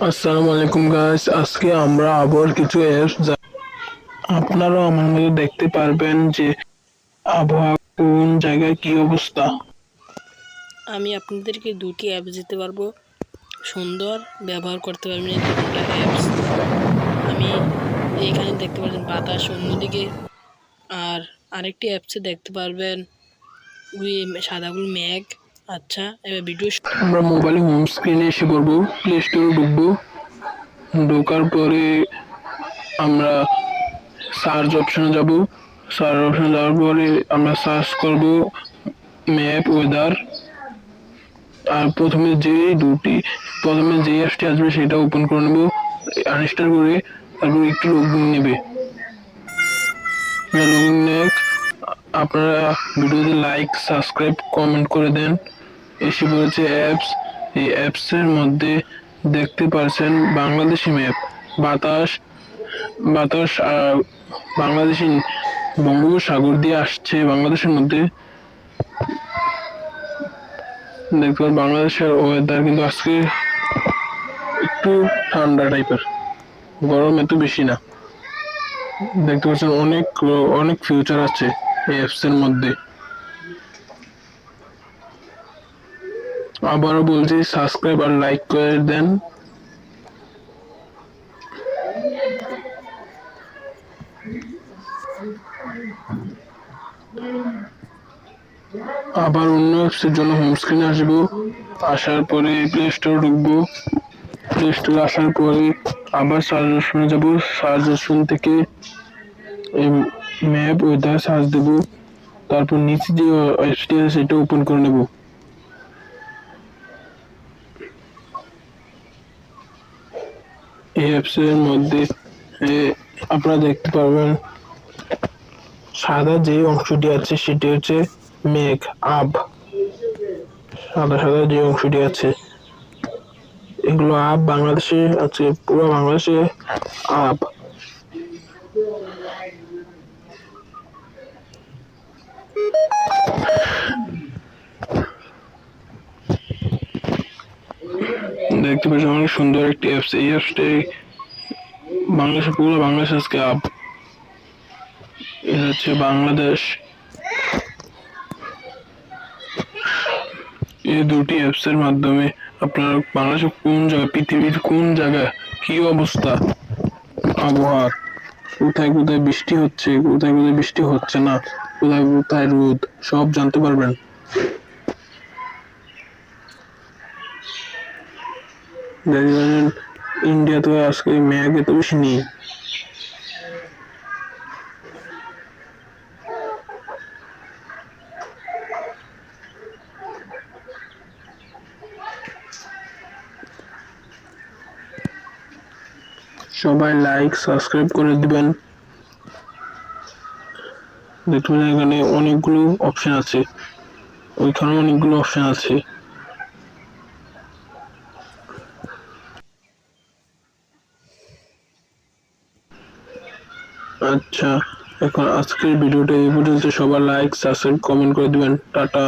আসসালামু আলাইকুম গাইস, আজকে আমরা আবার কিছু অ্যাপস আপনারাও আমার মতো দেখতে পারবেন যে আবহাওয়া কোন জায়গায় কি অবস্থা। আমি আপনাদেরকে দুটি অ্যাপস দিতে পারবো, সুন্দর ব্যবহার করতে পারবেন এই দুটা অ্যাপস। আমি এইখানে দেখতে পাচ্ছেন বাতাস অন্যদিকে, আর আরেকটি অ্যাপসে দেখতে পারবেন ওই সাদাগুলো মেঘ। আচ্ছা, এবার ভিডিও আমরা মোবাইলে হোম স্ক্রিনে এসে পড়বো, প্লে স্টোরে ঢুকবো। ঢোকার পরে আমরা সার্চ অপশনে যাব। সার্চ অপশনে যাওয়ার পরে আমরা সার্চ করব ম্যাপ ওয়েদার। আর প্রথমে যে অ্যাপসটি আসবে সেটা ওপেন করে নেব, আনইনস্টল করে। তারপর একটু লোডিং নেবে। লোডিং নেক আপনারা ভিডিওতে লাইক, সাবস্ক্রাইব, কমেন্ট করে দেন। এসে পড়েছে অ্যাপস। এই অ্যাপসের মধ্যে দেখতে পাচ্ছেন বাংলাদেশি ম্যাপ। বাতাস বাতাস বাংলাদেশি বঙ্গোপসাগর দিয়ে আসছে বাংলাদেশের মধ্যে। দেখতে পারেন বাংলাদেশের ওয়েদার কিন্তু আজকে একটু ঠান্ডা টাইপের, গরম এত বেশি না। দেখতে পাচ্ছেন অনেক অনেক ফিউচার আছে এই অ্যাপস এর মধ্যে। আবারও বলছি, সাবস্ক্রাইব আর লাইক করে দেন। আবার অন্য অ্যাপসের জন্য হোম স্ক্রিনে আসবো। আসার পরে প্লে স্টোর ঢুকবো। প্লে স্টোরে আসার পরে আবার সার্চ অপশনে যাবো। সার্চ অপশন থেকে ম্যাপ ওয়েদার সার্চ দেবো। তারপর নিচে যে অ্যাপসটি আছে সেটা ওপেন করে নেব। এই অ্যাপসের মধ্যে আপনারা দেখতে পারবেন সাদা যে অংশটি আছে সেটি হচ্ছে মেঘ, আব। সাদা সাদা যে অংশটি আছে এগুলো আব। বাংলাদেশে আছে, পুরো বাংলাদেশে আব। দেখতে পাচ্ছি অনেক সুন্দর একটি অ্যাপস। এই অ্যাপসটি বাংলাদেশে, পুরো বাংলাদেশ আজকে আব। এটা হচ্ছে বাংলাদেশ। এই দুটি অ্যাপস এর মাধ্যমে আপনারা বাংলাদেশের কোন জায়গায়, পৃথিবীর কোন জায়গায় কি অবস্থা আবহাওয়ার, কোথায় কোথায় বৃষ্টি হচ্ছে, কোথায় কোথায় বৃষ্টি হচ্ছে না, কোথায় কোথায় রোদ, সব জানতে পারবেন। দেখবেন ইন্ডিয়াতে আজকে মেঘ এত বেশি নেই। সবাই লাইক, সাবস্ক্রাইব করে দিবেন। দেখুন এখানে অনেকগুলো অপশন আছে, ওইখানে অনেকগুলো অপশন আছে। আচ্ছা, এখন আজকের ভিডিওটা এই পর্যন্ত। সবাই লাইক, সাবস্ক্রাইব, কমেন্ট করে দিবেন। টাটা।